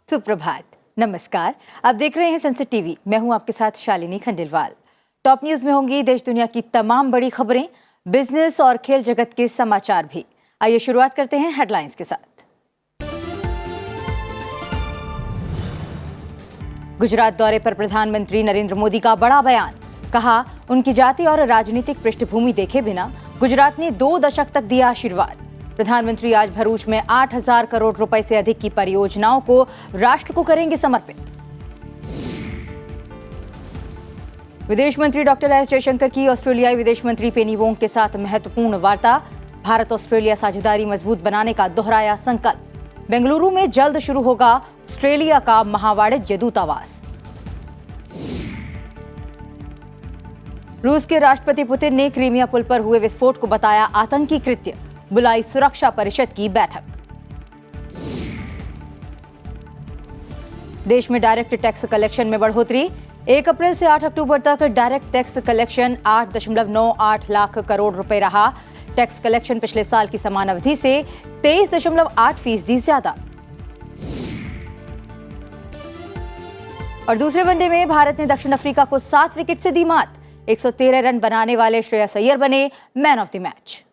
सुप्रभात, नमस्कार। आप देख रहे हैं सनसेट टीवी। मैं हूं आपके साथ शालिनी खंडेलवाल। टॉप न्यूज में होंगी देश दुनिया की तमाम बड़ी खबरें, बिजनेस और खेल जगत के समाचार भी। आइए शुरुआत करते हैं हेडलाइंस के साथ। गुजरात दौरे पर प्रधानमंत्री नरेंद्र मोदी का बड़ा बयान। कहा, उनकी जाति और राजनीतिक पृष्ठभूमि देखे बिना गुजरात ने 2 दशक तक दिया आशीर्वाद। प्रधानमंत्री आज भरूच में 8,000 करोड़ रुपए से अधिक की परियोजनाओं को राष्ट्र को करेंगे समर्पित। विदेश मंत्री डॉक्टर एस जयशंकर की ऑस्ट्रेलियाई विदेश मंत्री पेनी वोंग के साथ महत्वपूर्ण वार्ता। भारत ऑस्ट्रेलिया साझेदारी मजबूत बनाने का दोहराया संकल्प। बेंगलुरु में जल्द शुरू होगा ऑस्ट्रेलिया का महावाणिज्य दूतावास। रूस के राष्ट्रपति पुतिन ने क्रीमिया पुल पर हुए विस्फोट को बताया आतंकी कृत्य। बुलाई सुरक्षा परिषद की बैठक। देश में डायरेक्ट टैक्स कलेक्शन में बढ़ोतरी। 1 अप्रैल से 8 अक्टूबर तक direct tax collection 8.98 lakh crore रुपए रहा। टैक्स कलेक्शन पिछले साल की समान अवधि से 23.8% ज्यादा। और दूसरे वनडे में भारत ने दक्षिण अफ्रीका को 7 विकेट से दी मात। 113 रन बनाने वाले श्रेयस अय्यर बने मैन ऑफ द मैच।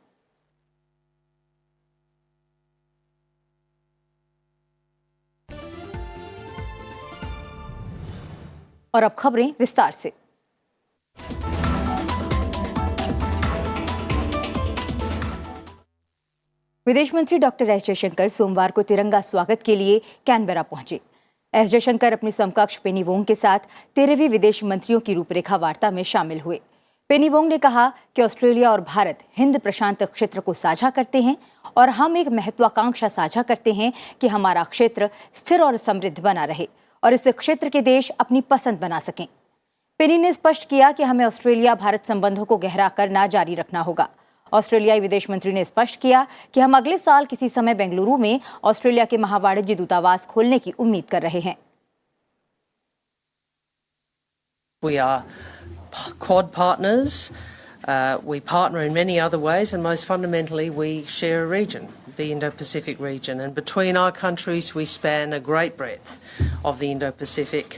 और अब खबरें विस्तार से। विदेश मंत्री डॉक्टर एस जयशंकर सोमवार को तिरंगा स्वागत के लिए कैनबरा पहुंचे। एस जयशंकर अपनी समकक्ष पेनी वोंग के साथ 13वीं विदेश मंत्रियों की रूपरेखा वार्ता में शामिल हुए। पेनी वोंग ने कहा कि ऑस्ट्रेलिया और भारत हिंद प्रशांत क्षेत्र को साझा करते हैं और हम एक महत्वाकांक्षा साझा करते हैं कि हमारा क्षेत्र स्थिर और समृद्ध बना रहे और इस क्षेत्र के देश अपनी पसंद बना सकें। पेनी ने स्पष्ट किया कि हमें ऑस्ट्रेलिया भारत संबंधों को गहरा करना जारी रखना होगा। ऑस्ट्रेलियाई विदेश मंत्री ने स्पष्ट किया कि हम अगले साल किसी समय बेंगलुरु में ऑस्ट्रेलिया के महावाणिज्य दूतावास खोलने की उम्मीद कर रहे हैं। We are Quad partners. We partner in many other ways, and most fundamentally, we share a region, the Indo-Pacific region. And between our countries, we span a great breadth of the Indo-Pacific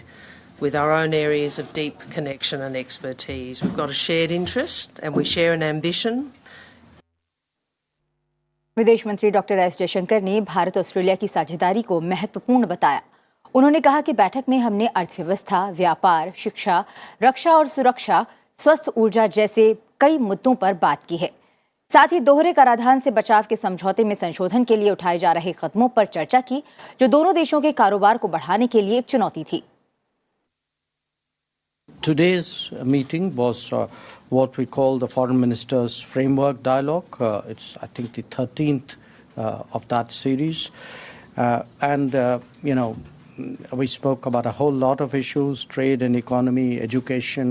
with our own areas of deep connection and expertise. We've got a shared interest, and we share an ambition. विदेश मंत्री doctor S Jaishankar ने Bharat Australia की साझेदारी को महत्वपूर्ण बताया। उन्होंने कहा कि बैठक में हमने अर्थव्यवस्था, व्यापार, शिक्षा, रक्षा और सुरक्षा, स्वस्थ ऊर्जा जैसे कई मुद्दों पर बात की है। साथ ही दोहरे कराधान से बचाव के समझौते में संशोधन के लिए उठाए जा रहे कदमों पर चर्चा की, जो दोनों देशों के कारोबार को बढ़ाने के लिए एक चुनौती थी। Today's meeting was what we call the Foreign Ministers Framework Dialogue. It's, I think, the 13th of that series. We spoke about a whole lot of issues: trade and economy, education,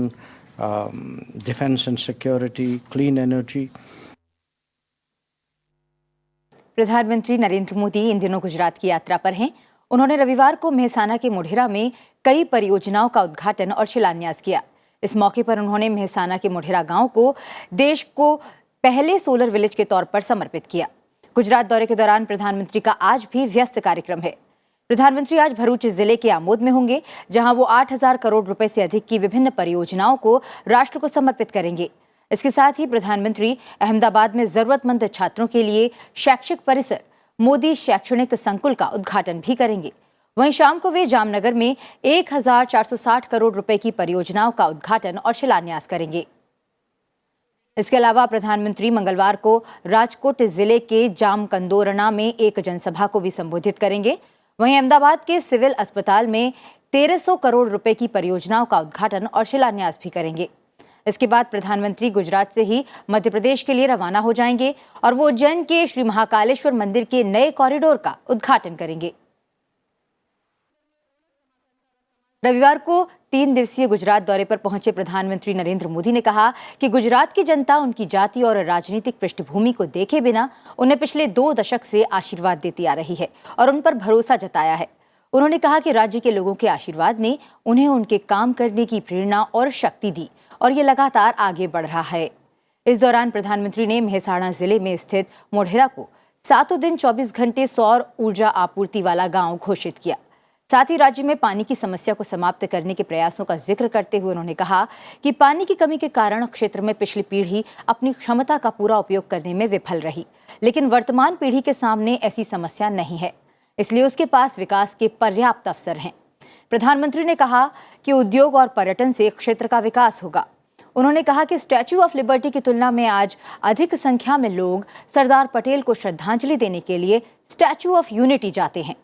defense and security, clean energy. प्रधानमंत्री नरेंद्र मोदी इन दिनों गुजरात की यात्रा पर हैं। उन्होंने रविवार को मेहसाना के मोढेरा में कई परियोजनाओं का उद्घाटन और शिलान्यास किया। इस मौके पर उन्होंने मेहसाना के मोढेरा गांव को देश को पहले सोलर विलेज के तौर पर समर्पित किया। गुजरात दौरे के दौरान प्रधानमंत्री का आज भी व्यस्त कार्यक्रम है। प्रधानमंत्री आज भरूच जिले के आमोद में होंगे, जहां वो 8,000 करोड़ रुपए से अधिक की विभिन्न परियोजनाओं को राष्ट्र को समर्पित करेंगे। इसके साथ ही प्रधानमंत्री अहमदाबाद में जरूरतमंद छात्रों के लिए शैक्षिक परिसर मोदी शैक्षणिक संकुल का उद्घाटन भी करेंगे। वहीं शाम को वे जामनगर में 1,460 करोड़ रुपए की परियोजनाओं का उद्घाटन और शिलान्यास करेंगे। इसके अलावा प्रधानमंत्री मंगलवार को राजकोट जिले के जामकंदोरणा में एक जनसभा को भी संबोधित करेंगे। वहीं अहमदाबाद के सिविल अस्पताल में 1,300 करोड़ रुपए की परियोजनाओं का उद्घाटन और शिलान्यास भी करेंगे। इसके बाद प्रधानमंत्री गुजरात से ही मध्य प्रदेश के लिए रवाना हो जाएंगे और वो उज्जैन के श्री महाकालेश्वर मंदिर के नए कॉरिडोर का उद्घाटन करेंगे। रविवार को 3 दिवसीय गुजरात दौरे पर पहुंचे प्रधानमंत्री नरेंद्र मोदी ने कहा कि गुजरात की जनता उनकी जाति और राजनीतिक पृष्ठभूमि को देखे बिना उन्हें पिछले 2 दशक से आशीर्वाद देती आ रही है और उन पर भरोसा जताया है। उन्होंने कहा कि राज्य के लोगों के आशीर्वाद ने उन्हें उनके काम करने की प्रेरणा और शक्ति दी और ये लगातार आगे बढ़ रहा है। इस दौरान प्रधानमंत्री ने मेहसाणा जिले में स्थित मोढेरा को 7 दिन 24 घंटे सौर ऊर्जा आपूर्ति वाला गांव घोषित किया। साथ ही राज्य में पानी की समस्या को समाप्त करने के प्रयासों का जिक्र करते हुए उन्होंने कहा कि पानी की कमी के कारण क्षेत्र में पिछली पीढ़ी अपनी क्षमता का पूरा उपयोग करने में विफल रही, लेकिन वर्तमान पीढ़ी के सामने ऐसी समस्या नहीं है, इसलिए उसके पास विकास के पर्याप्त अवसर हैं। प्रधानमंत्री ने कहा कि उद्योग और पर्यटन से क्षेत्र का विकास होगा। उन्होंने कहा कि स्टैच्यू ऑफ लिबर्टी की तुलना में आज अधिक संख्या में लोग सरदार पटेल को श्रद्धांजलि देने के लिए स्टैच्यू ऑफ यूनिटी जाते हैं।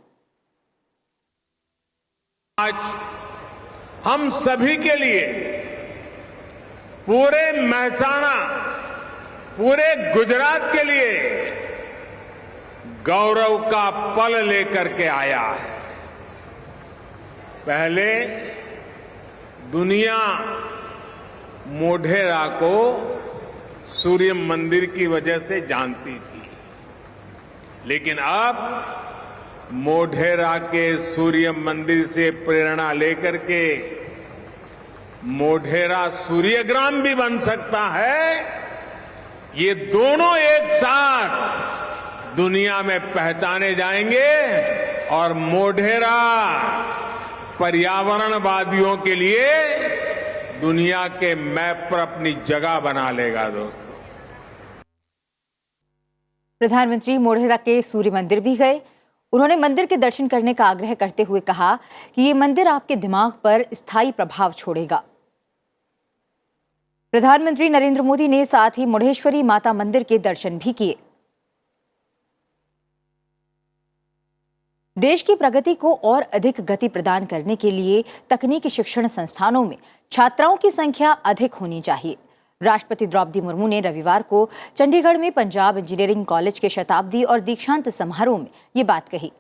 आज हम सभी के लिए पूरे महसाना, पूरे गुजरात के लिए गौरव का पल लेकर के आया है। पहले दुनिया मोढेरा को सूर्य मंदिर की वजह से जानती थी, लेकिन अब मोढेरा के सूर्य मंदिर से प्रेरणा लेकर के मोढेरा सूर्यग्राम भी बन सकता है। ये दोनों एक साथ दुनिया में पहचाने जाएंगे और मोढेरा पर्यावरणवादियों के लिए दुनिया के मैप पर अपनी जगह बना लेगा। दोस्तों, प्रधानमंत्री मोढेरा के सूर्य मंदिर भी गए। उन्होंने मंदिर के दर्शन करने का आग्रह करते हुए कहा कि ये मंदिर आपके दिमाग पर स्थायी प्रभाव छोड़ेगा। प्रधानमंत्री नरेंद्र मोदी ने साथ ही मुढ़ेश्वरी माता मंदिर के दर्शन भी किए। देश की प्रगति को और अधिक गति प्रदान करने के लिए तकनीकी शिक्षण संस्थानों में छात्राओं की संख्या अधिक होनी चाहिए। राष्ट्रपति द्रौपदी मुर्मू ने रविवार को चंडीगढ़ में पंजाब इंजीनियरिंग कॉलेज के शताब्दी और दीक्षांत समारोह में ये बात कही।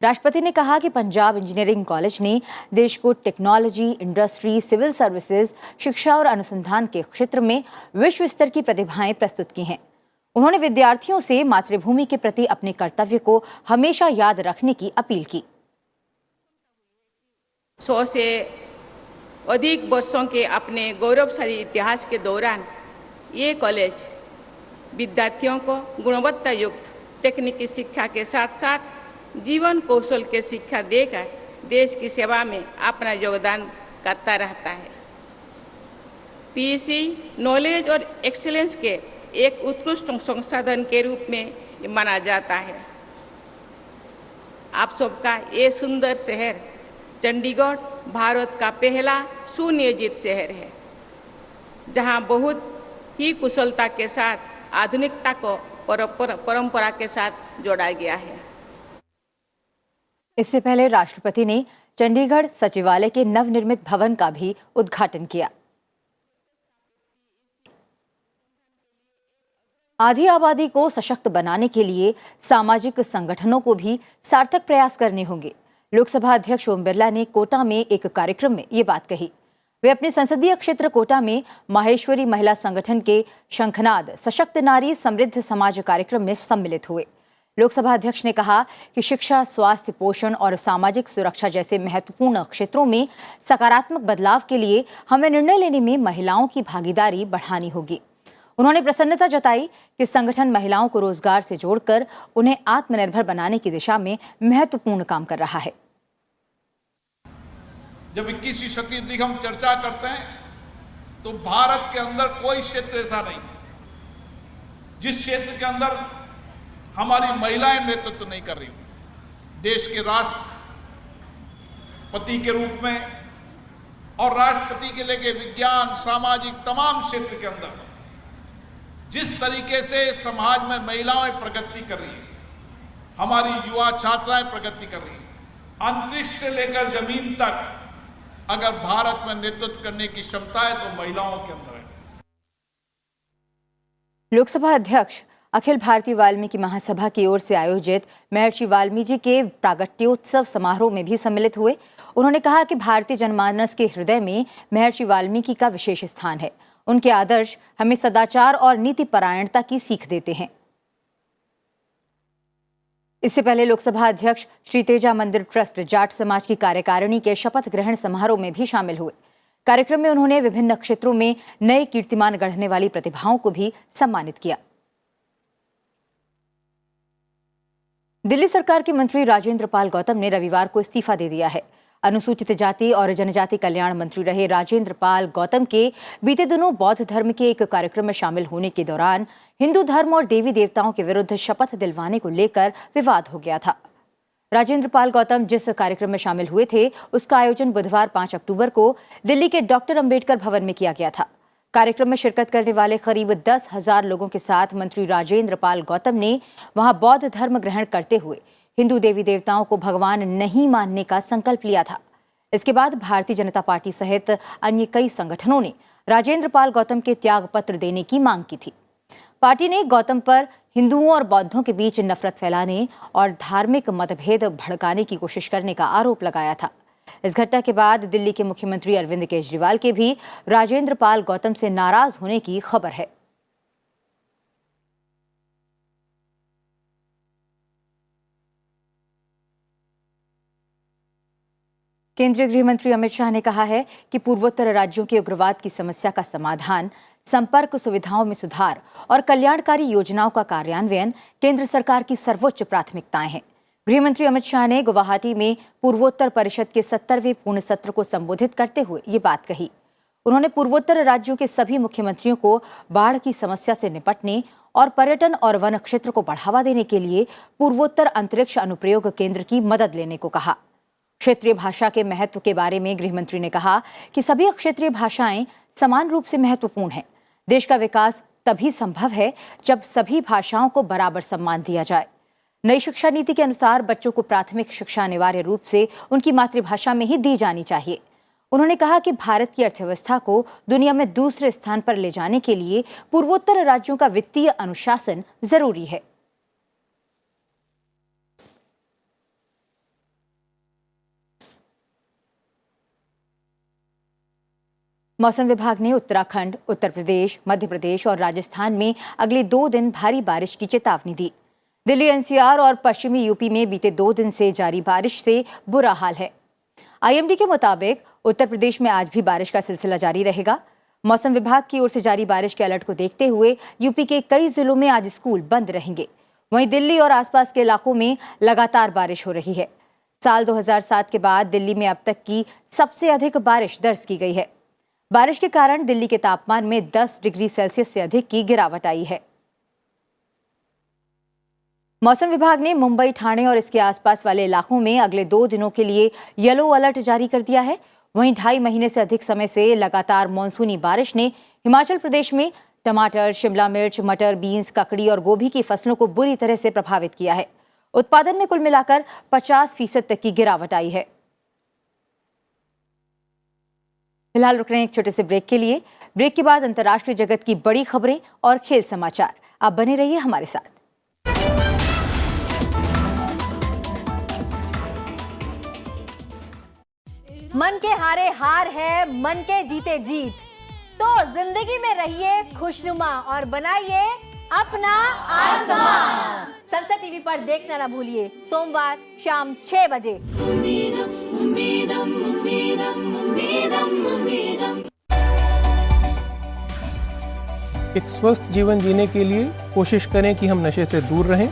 राष्ट्रपति ने कहा कि पंजाब इंजीनियरिंग कॉलेज ने देश को टेक्नोलॉजी, इंडस्ट्री, सिविल सर्विसेज, शिक्षा और अनुसंधान के क्षेत्र में विश्व स्तर की प्रतिभाएं प्रस्तुत की हैं। उन्होंने विद्यार्थियों से मातृभूमि के प्रति अपने कर्तव्य को हमेशा याद रखने की अपील की। 100 से अधिक वर्षों के अपने गौरवशाली इतिहास के दौरान ये कॉलेज विद्यार्थियों को गुणवत्ता युक्त तकनीकी शिक्षा के साथ साथ जीवन कौशल के शिक्षा देकर देश की सेवा में अपना योगदान करता रहता है। पीईसी नॉलेज और एक्सीलेंस के एक उत्कृष्ट संसाधन के रूप में माना जाता है। आप सबका ये सुंदर शहर चंडीगढ़ भारत का पहला सुनियोजित शहर है, जहां बहुत ही कुशलता के साथ आधुनिकता को परंपरा के साथ जोड़ा गया है। इससे पहले राष्ट्रपति ने चंडीगढ़ सचिवालय के नवनिर्मित भवन का भी उद्घाटन किया। आधी आबादी को सशक्त बनाने के लिए सामाजिक संगठनों को भी सार्थक प्रयास करने होंगे। लोकसभा अध्यक्ष ओम बिरला ने कोटा में एक कार्यक्रम में ये बात कही। वे अपने संसदीय क्षेत्र कोटा में माहेश्वरी महिला संगठन के शंखनाद सशक्त नारी समृद्ध समाज कार्यक्रम में सम्मिलित हुए। लोकसभा अध्यक्ष ने कहा कि शिक्षा, स्वास्थ्य, पोषण और सामाजिक सुरक्षा जैसे महत्वपूर्ण क्षेत्रों में सकारात्मक बदलाव के लिए हमें निर्णय लेने में महिलाओं की भागीदारी बढ़ानी होगी। उन्होंने प्रसन्नता जताई कि संगठन महिलाओं को रोजगार से जोड़कर उन्हें आत्मनिर्भर बनाने की दिशा में महत्वपूर्ण काम कर रहा है। जब 21वीं शताब्दी की हम चर्चा करते हैं तो भारत के अंदर कोई क्षेत्र ऐसा नहीं जिस क्षेत्र के अंदर हमारी महिलाएं नेतृत्व नहीं कर रही। देश के राष्ट्रपति के रूप में और राष्ट्रपति के लेके विज्ञान, सामाजिक तमाम क्षेत्र के अंदर जिस तरीके से समाज में महिलाएं प्रगति कर रही है, हमारी युवा छात्राएं प्रगति कर रही है, अंतरिक्ष से लेकर जमीन तक अगर भारत में नेतृत्व करने की क्षमता है तो महिलाओं के अंदर है। लोकसभा अध्यक्ष अखिल भारतीय वाल्मीकि महासभा की ओर से आयोजित महर्षि वाल्मीकि के प्रागट्योत्सव समारोह में भी सम्मिलित हुए। उन्होंने कहा कि भारतीय जनमानस के हृदय में महर्षि वाल्मीकि का विशेष स्थान है। उनके आदर्श हमें सदाचार और नीति परायणता की सीख देते हैं। इससे पहले लोकसभा अध्यक्ष श्री तेजा मंदिर ट्रस्ट जाट समाज की कार्यकारिणी के शपथ ग्रहण समारोह में भी शामिल हुए। कार्यक्रम में उन्होंने विभिन्न क्षेत्रों में नए कीर्तिमान गढ़ने वाली प्रतिभाओं को भी सम्मानित किया। दिल्ली सरकार के मंत्री राजेंद्र पाल गौतम ने रविवार को इस्तीफा दे दिया है। अनुसूचित जाति और जनजाति कल्याण मंत्री रहे राजेंद्र पाल गौतम के बीते दिनों बौद्ध धर्म के एक कार्यक्रम में शामिल होने के दौरान हिंदू धर्म और देवी देवताओं के विरुद्ध शपथ दिलवाने को लेकर विवाद हो गया था। राजेंद्र पाल गौतम जिस कार्यक्रम में शामिल हुए थे, उसका आयोजन बुधवार 5 अक्टूबर को दिल्ली के डॉक्टर अंबेडकर भवन में किया गया था। कार्यक्रम में शिरकत करने वाले करीब 10,000 लोगों के साथ मंत्री राजेंद्र पाल गौतम ने वहां बौद्ध धर्म ग्रहण करते हुए हिंदू देवी देवताओं को भगवान नहीं मानने का संकल्प लिया था। इसके बाद भारतीय जनता पार्टी सहित अन्य कई संगठनों ने राजेंद्र पाल गौतम के त्याग पत्र देने की मांग की थी। पार्टी ने गौतम पर हिंदुओं और बौद्धों के बीच नफरत फैलाने और धार्मिक मतभेद भड़काने की कोशिश करने का आरोप लगाया था। इस घटना के बाद दिल्ली के मुख्यमंत्री अरविंद केजरीवाल के भी राजेंद्र पाल गौतम से नाराज होने की खबर है। केंद्रीय गृह मंत्री अमित शाह ने कहा है कि पूर्वोत्तर राज्यों के उग्रवाद की समस्या का समाधान, संपर्क सुविधाओं में सुधार और कल्याणकारी योजनाओं का कार्यान्वयन केंद्र सरकार की सर्वोच्च प्राथमिकताएं हैं। गृह मंत्री अमित शाह ने गुवाहाटी में पूर्वोत्तर परिषद के 70वें पूर्ण सत्र को संबोधित करते हुए ये बात कही। उन्होंने पूर्वोत्तर राज्यों के सभी मुख्यमंत्रियों को बाढ़ की समस्या से निपटने और पर्यटन और वन क्षेत्र को बढ़ावा देने के लिए पूर्वोत्तर अंतरिक्ष अनुप्रयोग केंद्र की मदद लेने को कहा। क्षेत्रीय भाषा के महत्व के बारे में गृह मंत्री ने कहा कि सभी क्षेत्रीय भाषाएं समान रूप से महत्वपूर्ण हैं। देश का विकास तभी संभव है जब सभी भाषाओं को बराबर सम्मान दिया जाए। नई शिक्षा नीति के अनुसार बच्चों को प्राथमिक शिक्षा अनिवार्य रूप से उनकी मातृभाषा में ही दी जानी चाहिए। उन्होंने कहा कि भारत की अर्थव्यवस्था को दुनिया में दूसरे स्थान पर ले जाने के लिए पूर्वोत्तर राज्यों का वित्तीय अनुशासन जरूरी है। मौसम विभाग ने उत्तराखंड, उत्तर प्रदेश, मध्य प्रदेश और राजस्थान में अगले 2 दिन भारी बारिश की चेतावनी दी। दिल्ली, एनसीआर और पश्चिमी यूपी में बीते 2 दिन से जारी बारिश से बुरा हाल है। आईएमडी के मुताबिक उत्तर प्रदेश में आज भी बारिश का सिलसिला जारी रहेगा। मौसम विभाग की ओर से जारी बारिश के अलर्ट को देखते हुए यूपी के कई जिलों में आज स्कूल बंद रहेंगे। वहीं दिल्ली और आसपास के इलाकों में लगातार बारिश हो रही है। साल 2007 के बाद दिल्ली में अब तक की सबसे अधिक बारिश दर्ज की गई है। बारिश के कारण दिल्ली के तापमान में 10 डिग्री सेल्सियस से अधिक की गिरावट आई है। मौसम विभाग ने मुंबई, ठाणे और इसके आसपास वाले इलाकों में अगले 2 दिनों के लिए येलो अलर्ट जारी कर दिया है। वहीं 2.5 महीने से अधिक समय से लगातार मानसूनी बारिश ने हिमाचल प्रदेश में टमाटर, शिमला मिर्च, मटर, बीन्स, ककड़ी और गोभी की फसलों को बुरी तरह से प्रभावित किया है। उत्पादन में कुल मिलाकर 50% तक की गिरावट आई है। फिलहाल रुक रहे हैं एक छोटे से ब्रेक के लिए। ब्रेक के बाद अंतर्राष्ट्रीय जगत की बड़ी खबरें और खेल समाचार। आप बने रहिए हमारे साथ। मन के हारे हार है, मन के जीते जीत। तो जिंदगी में रहिए खुशनुमा और बनाइए अपना आसमान। सनसेट टीवी पर देखना ना भूलिए, सोमवार शाम 6 बजे। एक स्वस्थ जीवन जीने के लिए कोशिश करें कि हम नशे से दूर रहें,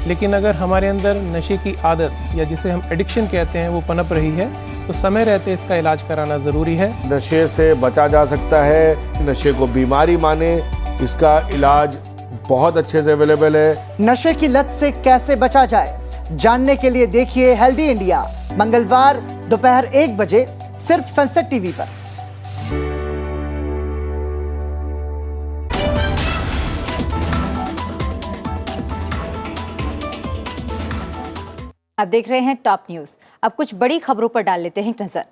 लेकिन अगर हमारे अंदर नशे की आदत या जिसे हम एडिक्शन कहते हैं वो पनप रही है तो समय रहते इसका इलाज कराना ज़रूरी है। नशे से बचा जा सकता है, नशे को बीमारी माने, इसका इलाज बहुत अच्छे से अवेलेबल है। नशे की लत से कैसे बचा जाए, जानने के लिए देखिए हेल्दी इंडिया, मंगलवार दोपहर 1 बजे सिर्फ सनसेट टीवी पर। आप देख रहे हैं टॉप न्यूज। अब कुछ बड़ी खबरों पर डाल लेते हैं नजर।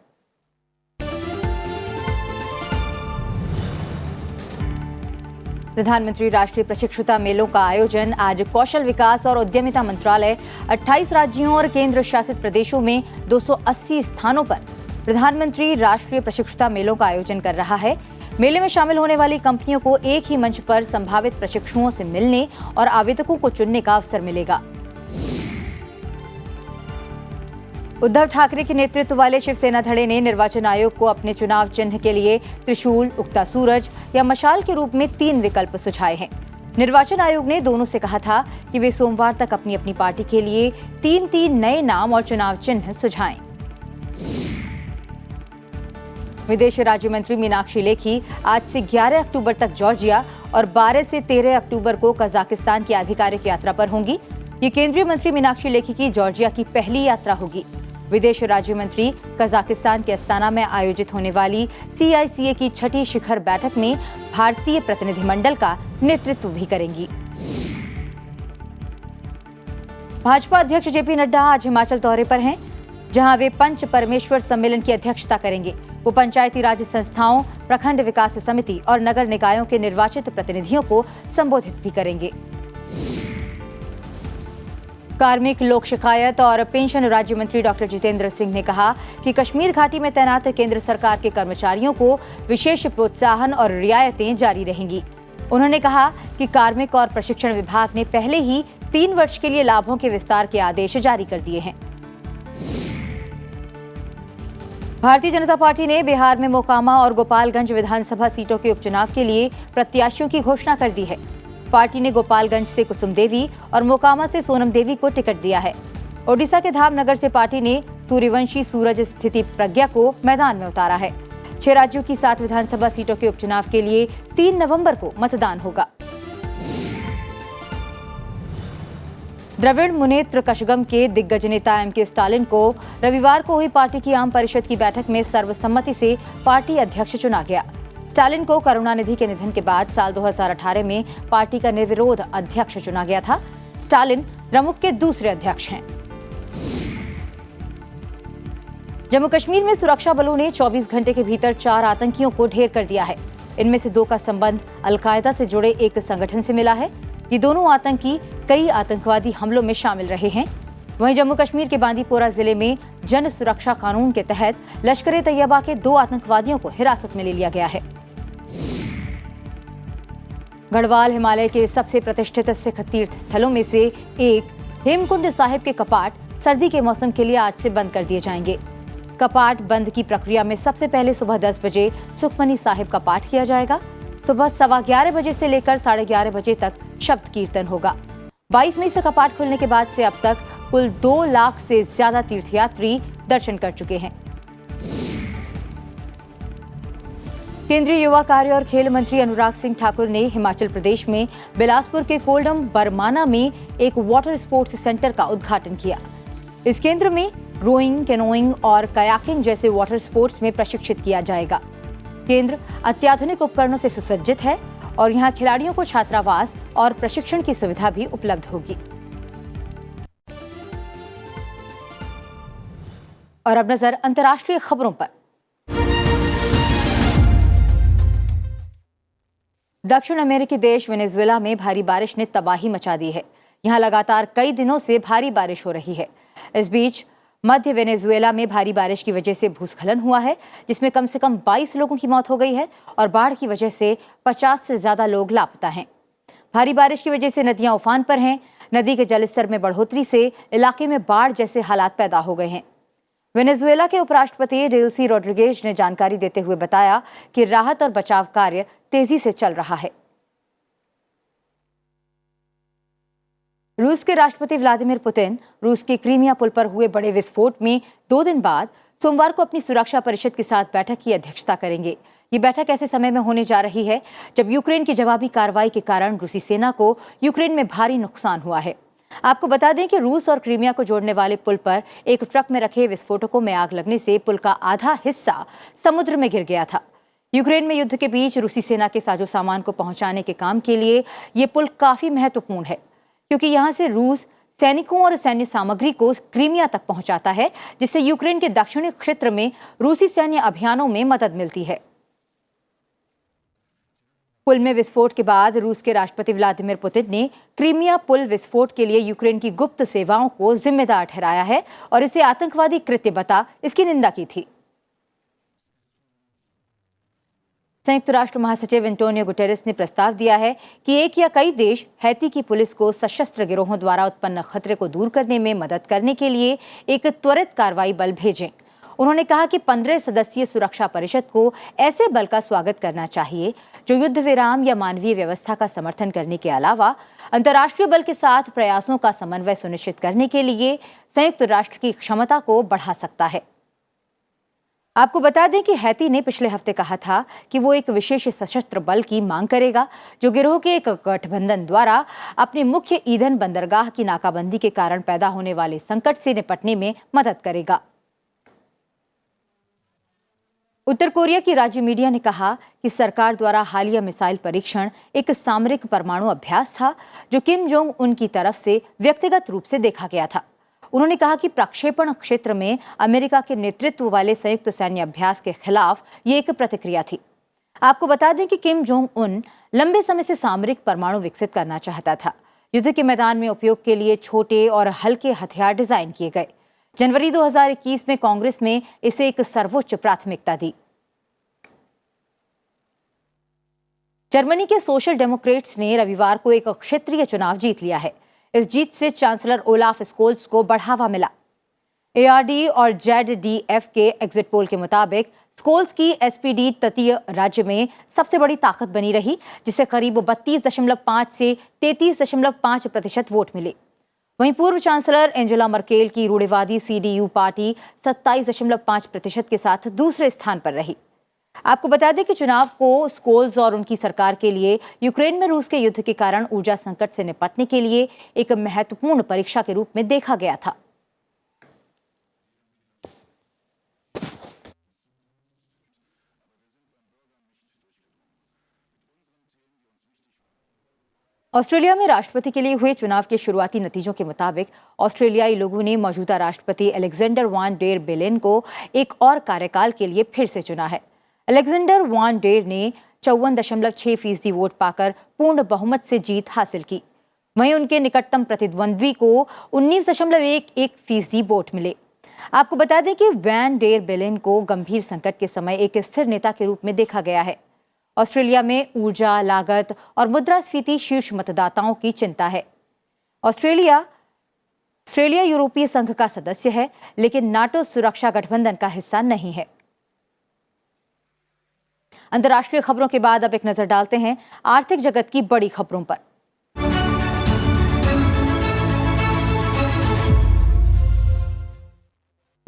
प्रधानमंत्री राष्ट्रीय प्रशिक्षुता मेलों का आयोजन आज कौशल विकास और उद्यमिता मंत्रालय 28 राज्यों और केंद्र शासित प्रदेशों में 280 स्थानों पर प्रधानमंत्री राष्ट्रीय प्रशिक्षुता मेलों का आयोजन कर रहा है। मेले में शामिल होने वाली कंपनियों को एक ही मंच पर संभावित प्रशिक्षुओं से मिलने और आवेदकों को चुनने का अवसर मिलेगा। उद्धव ठाकरे के नेतृत्व वाले शिवसेना धड़े ने निर्वाचन आयोग को अपने चुनाव चिन्ह के लिए त्रिशूल, उगता सूरज या मशाल के रूप में 3 विकल्प सुझाए हैं। निर्वाचन आयोग ने दोनों से कहा था कि वे सोमवार तक अपनी अपनी पार्टी के लिए 3 नए नाम और चुनाव चिन्ह सुझाएं। विदेश राज्य मंत्री मीनाक्षी लेखी आज से 11 अक्टूबर तक जॉर्जिया और 12 से 13 अक्टूबर को कजाकिस्तान की आधिकारिक यात्रा पर होंगी। ये केंद्रीय मंत्री मीनाक्षी लेखी की जॉर्जिया की पहली यात्रा होगी। विदेश राज्य मंत्री कजाकिस्तान के अस्ताना में आयोजित होने वाली CICA की 6ठी शिखर बैठक में भारतीय प्रतिनिधिमंडल का नेतृत्व भी करेंगी। भाजपा अध्यक्ष JP नड्डा आज हिमाचल दौरे पर हैं, जहां वे पंच परमेश्वर सम्मेलन की अध्यक्षता करेंगे। वो पंचायती राज संस्थाओं, प्रखंड विकास समिति और नगर निकायों के निर्वाचित प्रतिनिधियों को संबोधित भी करेंगे। कार्मिक, लोक शिकायत और पेंशन राज्य मंत्री डॉक्टर जितेंद्र सिंह ने कहा कि कश्मीर घाटी में तैनात केंद्र सरकार के कर्मचारियों को विशेष प्रोत्साहन और रियायतें जारी रहेंगी। उन्होंने कहा कि कार्मिक और प्रशिक्षण विभाग ने पहले ही 3 वर्ष के लिए लाभों के विस्तार के आदेश जारी कर दिए हैं। भारतीय जनता पार्टी ने बिहार में मोकामा और गोपालगंज विधानसभा सीटों के उपचुनाव के लिए प्रत्याशियों की घोषणा कर दी है। पार्टी ने गोपालगंज से कुसुम देवी और मोकामा से सोनम देवी को टिकट दिया है। ओडिशा के धामनगर से पार्टी ने सूर्यवंशी सूरज स्थिति प्रज्ञा को मैदान में उतारा है। 6 राज्यों की 7 विधानसभा सीटों के उपचुनाव के लिए 3 नवंबर को मतदान होगा। द्रविड़ मुनेत्र कशगम के दिग्गज नेता MK स्टालिन को रविवार को हुई पार्टी की आम परिषद की बैठक में सर्वसम्मति से पार्टी अध्यक्ष चुना गया। स्टालिन को करुणानिधि के निधन के बाद साल 2018 में पार्टी का निर्विरोध अध्यक्ष चुना गया था। स्टालिन द्रमुक के दूसरे अध्यक्ष हैं। जम्मू कश्मीर में सुरक्षा बलों ने 24 घंटे के भीतर 4 आतंकियों को ढेर कर दिया है। इनमें से 2 का संबंध अलकायदा से जुड़े एक संगठन से मिला है। ये दोनों आतंकी कई आतंकवादी हमलों में शामिल रहे हैं। वहीं जम्मू कश्मीर के बांदीपोरा जिले में जन सुरक्षा कानून के तहत लश्कर-ए-तैयबा के 2 आतंकवादियों को हिरासत में ले लिया गया है। गढ़वाल हिमालय के सबसे प्रतिष्ठित सिख तीर्थ स्थलों में से एक हेमकुंड साहिब के कपाट सर्दी के मौसम के लिए आज से बंद कर दिए जाएंगे। कपाट बंद की प्रक्रिया में सबसे पहले सुबह 10 बजे सुखमनी साहिब का पाठ किया जाएगा। सुबह 11:15 बजे से लेकर 11:30 बजे तक शब्द कीर्तन होगा। 22 मई से कपाट खुलने के बाद से अब तक कुल 2 लाख से ज्यादा तीर्थयात्री दर्शन कर चुके हैं। केंद्रीय युवा कार्य और खेल मंत्री अनुराग सिंह ठाकुर ने हिमाचल प्रदेश में बिलासपुर के कोल्डम बरमाना में एक वाटर स्पोर्ट्स सेंटर का उद्घाटन किया। इस केंद्र में रोइंग, कैनोइंग और कयाकिंग जैसे वाटर स्पोर्ट्स में प्रशिक्षित किया जाएगा। केंद्र अत्याधुनिक उपकरणों से सुसज्जित है और यहाँ खिलाड़ियों को छात्रावास और प्रशिक्षण की सुविधा भी उपलब्ध होगी। और अब नजर अंतर्राष्ट्रीय खबरों पर। दक्षिण अमेरिकी देश वेनेजुएला में भारी बारिश ने तबाही मचा दी है। यहाँ लगातार कई दिनों से भारी बारिश हो रही है। इस बीच मध्य वेनेजुएला में भारी बारिश की वजह से भूस्खलन हुआ है, जिसमें कम से कम 22 लोगों की मौत हो गई है और बाढ़ की वजह से 50 से ज्यादा लोग लापता हैं। भारी बारिश की वजह से नदियां उफान पर हैं। नदी के जलस्तर में बढ़ोतरी से इलाके में बाढ़ जैसे हालात पैदा हो गए हैं। वेनेजुएला के उपराष्ट्रपति डेल्सी रोड्रिगेज ने जानकारी देते हुए बताया कि राहत और बचाव कार्य तेजी से चल रहा है। रूस के राष्ट्रपति व्लादिमीर पुतिन रूस के क्रीमिया पुल पर हुए बड़े विस्फोट में 2 दिन बाद सोमवार को अपनी सुरक्षा परिषद के साथ बैठक की अध्यक्षता करेंगे। ये बैठक ऐसे समय में होने जा रही है जब यूक्रेन की जवाबी कार्रवाई के कारण रूसी सेना को यूक्रेन में भारी नुकसान हुआ है। आपको बता दें कि रूस और क्रीमिया को जोड़ने वाले पुल पर एक ट्रक में रखे विस्फोटकों में आग लगने से पुल का आधा हिस्सा समुद्र में गिर गया था। यूक्रेन में युद्ध के बीच रूसी सेना के साजो सामान को पहुंचाने के काम के लिए ये पुल काफी महत्वपूर्ण है, क्योंकि यहाँ से रूस सैनिकों और सैन्य सामग्री को क्रीमिया तक पहुंचाता है, जिससे यूक्रेन के दक्षिणी क्षेत्र में रूसी सैन्य अभियानों में मदद मिलती है। पुल में विस्फोट के बाद रूस के राष्ट्रपति व्लादिमीर पुतिन ने क्रीमिया पुल विस्फोट के लिए यूक्रेन की गुप्त सेवाओं को जिम्मेदार ठहराया है और इसे आतंकवादी कृत्य बता इसकी निंदा की थी। संयुक्त राष्ट्र महासचिव एंटोनियो गुटेरेस ने प्रस्ताव दिया है कि एक या कई देश हैती की पुलिस को सशस्त्र गिरोहों द्वारा उत्पन्न खतरे को दूर करने में मदद करने के लिए एक त्वरित कार्रवाई बल भेजें। उन्होंने कहा कि 15 सदस्यीय सुरक्षा परिषद को ऐसे बल का स्वागत करना चाहिए जो युद्ध विराम या मानवीय व्यवस्था का समर्थन करने के अलावा अंतर्राष्ट्रीय बल के साथ प्रयासों का समन्वय सुनिश्चित करने के लिए संयुक्त राष्ट्र की क्षमता को बढ़ा सकता है। आपको बता दें कि हैती ने पिछले हफ्ते कहा था कि वो एक विशेष सशस्त्र बल की मांग करेगा जो गिरोह के एक गठबंधन द्वारा अपनी मुख्य ईंधन बंदरगाह की नाकाबंदी के कारण पैदा होने वाले संकट से निपटने में मदद करेगा। उत्तर कोरिया की राज्य मीडिया ने कहा कि सरकार द्वारा हालिया मिसाइल परीक्षण एक सामरिक परमाणु अभ्यास था जो किम जोंग उन की तरफ से व्यक्तिगत रूप से देखा गया था। उन्होंने कहा कि प्रक्षेपण क्षेत्र में अमेरिका के नेतृत्व वाले संयुक्त सैन्य अभ्यास के खिलाफ ये एक प्रतिक्रिया थी। आपको बता दें कि किम जोंग उन लंबे समय से सामरिक परमाणु विकसित करना चाहता था। युद्ध के मैदान में उपयोग के लिए छोटे और हल्के हथियार डिजाइन किए गए। जनवरी 2021 में कांग्रेस में इसे एक सर्वोच्च प्राथमिकता दी। जर्मनी के सोशल डेमोक्रेट्स ने रविवार को एक क्षेत्रीय चुनाव जीत लिया है। इस जीत से चांसलर ओलाफ स्कोल्स को बढ़ावा मिला। एआरडी और जेडडीएफ के एग्जिट पोल के मुताबिक स्कोल्स की एसपीडी तटीय राज्य में सबसे बड़ी ताकत बनी रही, जिसे करीब 32.5 से 33.5% वोट मिले। वहीं पूर्व चांसलर एंजेला मर्केल की रूढ़िवादी सीडीयू पार्टी 27.5% के साथ दूसरे स्थान पर रही। आपको बता दें कि चुनाव को स्कोल्स और उनकी सरकार के लिए यूक्रेन में रूस के युद्ध के कारण ऊर्जा संकट से निपटने के लिए एक महत्वपूर्ण परीक्षा के रूप में देखा गया था। ऑस्ट्रेलिया में राष्ट्रपति के लिए हुए चुनाव के शुरुआती नतीजों के मुताबिक ऑस्ट्रेलियाई लोगों ने मौजूदा राष्ट्रपति अलेक्जेंडर वान डेर बेलेन को एक और कार्यकाल के लिए फिर से चुना है। अलेक्जेंडर वान डेर ने 54.6% वोट पाकर पूर्ण बहुमत से जीत हासिल की। वहीं उनके निकटतम प्रतिद्वंद्वी को 19.11% वोट मिले। आपको बता दें कि वैन डेर बेलेन को गंभीर संकट के समय एक स्थिर नेता के रूप में देखा गया है। ऑस्ट्रेलिया में ऊर्जा लागत और मुद्रास्फीति शीर्ष मतदाताओं की चिंता है। ऑस्ट्रेलिया यूरोपीय संघ का सदस्य है, लेकिन नाटो सुरक्षा गठबंधन का हिस्सा नहीं है। अंतर्राष्ट्रीय खबरों के बाद अब एक नजर डालते हैं आर्थिक जगत की बड़ी खबरों पर।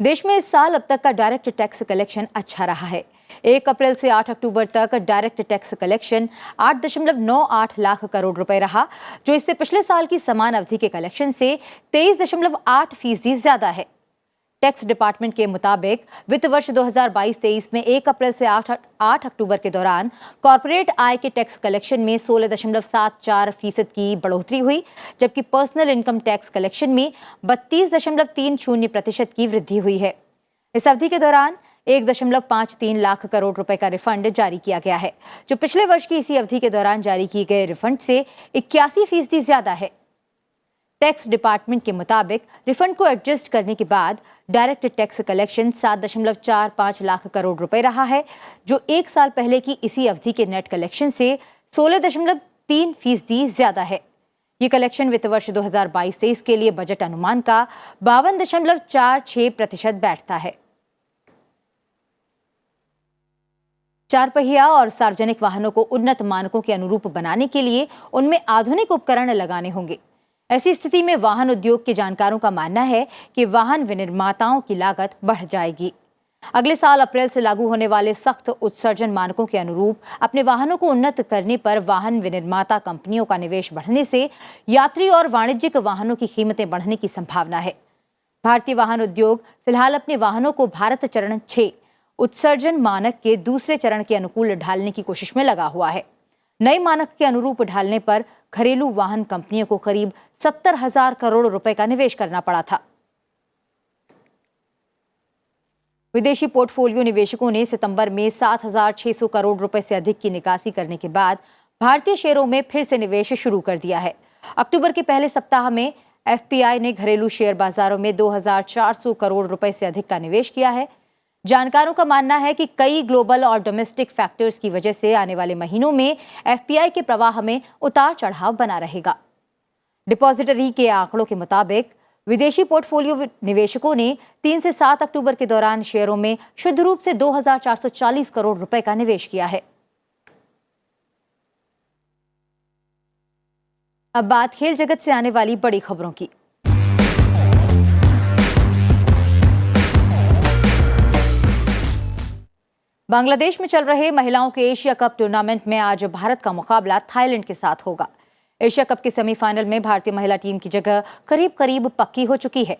देश में इस साल अब तक का डायरेक्ट टैक्स कलेक्शन अच्छा रहा है। 1 अप्रैल से 8 अक्टूबर तक direct tax collection 8.98 lakh crore रुपए रहा, जो इससे पिछले साल की समान अवधि के कलेक्शन से 23.8% ज्यादा है। टैक्स डिपार्टमेंट के मुताबिक वित्त वर्ष 2022-23 में 1 अप्रैल से 8 अक्टूबर के दौरान कॉर्पोरेट आय के टैक्स कलेक्शन में 16.74% की बढ़ोतरी हुई, जबकि पर्सनल इनकम टैक्स कलेक्शन में 32.30% की वृद्धि हुई है। इस अवधि के दौरान 1.53 लाख करोड़ रुपए का रिफंड जारी किया गया है, जो पिछले वर्ष की इसी अवधि के दौरान जारी किए गए रिफंड से 81% ज्यादा है। टैक्स डिपार्टमेंट के मुताबिक रिफंड को एडजस्ट करने के बाद direct tax collection 7.45 lakh crore रुपए रहा है, जो 1 साल पहले की इसी अवधि के नेट कलेक्शन से 16.3% ज्यादा है। ये कलेक्शन वित्त वर्ष 2022-23 के लिए बजट अनुमान का 52.46% बैठता है। 4 पहिया और सार्वजनिक वाहनों को उन्नत मानकों के अनुरूप बनाने के लिए उनमें आधुनिक उपकरण लगाने होंगे। ऐसी स्थिति में वाहन उद्योग के जानकारों का मानना है कि वाहन विनिर्माताओं की लागत बढ़ जाएगी। अगले साल अप्रैल से लागू होने वाले सख्त उत्सर्जन मानकों के अनुरूप अपने वाहनों को उन्नत करने पर वाहन विनिर्माता कंपनियों का निवेश बढ़ने से यात्री और वाणिज्यिक वाहनों की कीमतें बढ़ने की संभावना है। भारतीय वाहन उद्योग फिलहाल अपने वाहनों को भारत चरण 6 उत्सर्जन मानक के दूसरे चरण के अनुकूल ढालने की कोशिश में लगा हुआ है। नए मानक के अनुरूप ढालने पर घरेलू वाहन कंपनियों को करीब 70,000 करोड़ रुपए का निवेश करना पड़ा था। विदेशी पोर्टफोलियो निवेशकों ने सितंबर में 7,600 करोड़ रुपए से अधिक की निकासी करने के बाद भारतीय शेयरों में फिर से निवेश शुरू कर दिया है। अक्टूबर के पहले सप्ताह में एफपीआई ने घरेलू शेयर बाजारों में 2,400 करोड़ रुपए से अधिक का निवेश किया है। जानकारों का मानना है कि कई ग्लोबल और डोमेस्टिक फैक्टर्स की वजह से आने वाले महीनों में एफपीआई के प्रवाह में उतार चढ़ाव बना रहेगा। डिपॉजिटरी के आंकड़ों के मुताबिक विदेशी पोर्टफोलियो निवेशकों ने 3 से 7 अक्टूबर के दौरान शेयरों में शुद्ध रूप से 2,440 करोड़ रुपए का निवेश किया है। अब बात खेल जगत से आने वाली बड़ी खबरों की। बांग्लादेश में चल रहे महिलाओं के एशिया कप टूर्नामेंट में आज भारत का मुकाबला थाईलैंड के साथ होगा। एशिया कप के सेमीफाइनल में भारतीय महिला टीम की जगह करीब करीब पक्की हो चुकी है।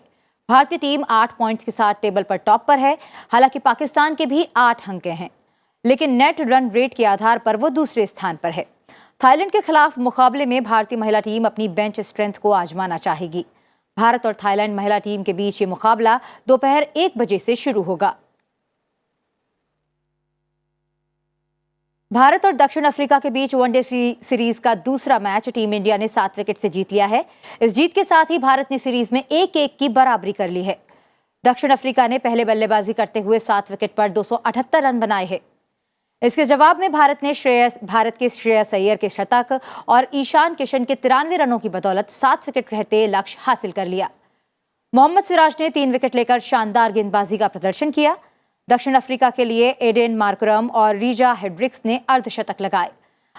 भारतीय टीम 8 पॉइंट्स के साथ टेबल पर टॉप पर है। हालांकि पाकिस्तान के भी 8 अंक हैं, लेकिन नेट रन रेट के आधार पर वो दूसरे स्थान पर है। थाईलैंड के खिलाफ मुकाबले में भारतीय महिला टीम अपनी बेंच स्ट्रेंथ को आजमाना चाहेगी। भारत और थाईलैंड महिला टीम के बीच ये मुकाबला दोपहर 1 बजे से शुरू होगा। भारत और दक्षिण अफ्रीका के बीच वनडे सीरीज का दूसरा मैच टीम इंडिया ने 7 विकेट से जीत लिया है। इस जीत के साथ ही भारत ने सीरीज में 1-1 की बराबरी कर ली है। दक्षिण अफ्रीका ने पहले बल्लेबाजी करते हुए 7 विकेट पर 278 रन बनाए हैं। इसके जवाब में भारत के श्रेयस अय्यर के शतक और ईशान किशन के 93 रनों की बदौलत 7 विकेट रहते लक्ष्य हासिल कर लिया। मोहम्मद सिराज ने 3 विकेट लेकर शानदार गेंदबाजी का प्रदर्शन किया। दक्षिण अफ्रीका के लिए एडेन मार्करम और रीजा हेड्रिक्स ने अर्धशतक लगाए।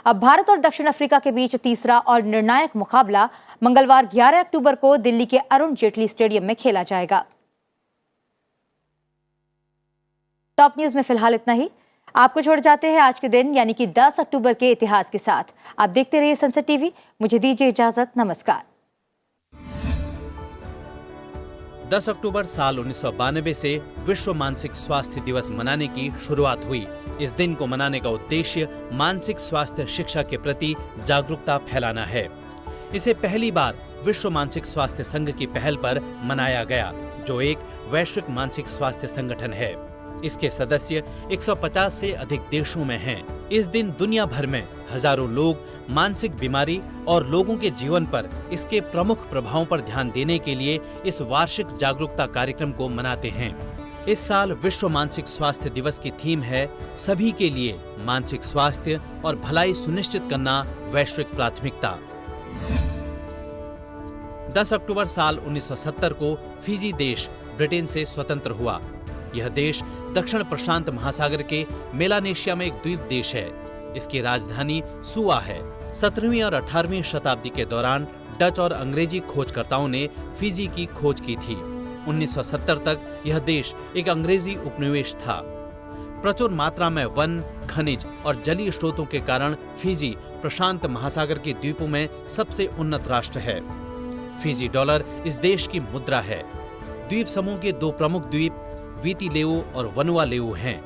अब भारत और दक्षिण अफ्रीका के बीच तीसरा और निर्णायक मुकाबला मंगलवार 11 अक्टूबर को दिल्ली के अरुण जेटली स्टेडियम में खेला जाएगा। टॉप न्यूज में फिलहाल इतना ही। आपको छोड़ जाते हैं आज के दिन यानी कि 10 अक्टूबर के इतिहास के साथ। आप देखते रहिए संसद टीवी। मुझे दीजिए इजाजत। नमस्कार। 10 अक्टूबर साल 1992 से विश्व मानसिक स्वास्थ्य दिवस मनाने की शुरुआत हुई। इस दिन को मनाने का उद्देश्य मानसिक स्वास्थ्य शिक्षा के प्रति जागरूकता फैलाना है। इसे पहली बार विश्व मानसिक स्वास्थ्य संघ की पहल पर मनाया गया, जो एक वैश्विक मानसिक स्वास्थ्य संगठन है। इसके सदस्य 150 से अधिक देशों में हैं। इस दिन दुनिया भर में हजारों लोग मानसिक बीमारी और लोगों के जीवन पर इसके प्रमुख प्रभावों पर ध्यान देने के लिए इस वार्षिक जागरूकता कार्यक्रम को मनाते हैं। इस साल विश्व मानसिक स्वास्थ्य दिवस की थीम है सभी के लिए मानसिक स्वास्थ्य और भलाई सुनिश्चित करना वैश्विक प्राथमिकता। 10 अक्टूबर साल 1970 को फिजी देश ब्रिटेन से स्वतंत्र हुआ। यह देश दक्षिण प्रशांत महासागर के मेलानेशिया में एक द्वीप देश है। इसकी राजधानी सुआ है। 17वीं और 18वीं शताब्दी के दौरान डच और अंग्रेजी खोजकर्ताओं ने फिजी की खोज की थी। 1970 तक यह देश एक अंग्रेजी उपनिवेश था। प्रचुर मात्रा में वन, खनिज और जलीय स्रोतों के कारण फिजी प्रशांत महासागर के द्वीपों में सबसे उन्नत राष्ट्र है। फिजी डॉलर इस देश की मुद्रा है। द्वीप समूह के 2 प्रमुख द्वीप वीति लेवु और वनुआ लेवु हैं।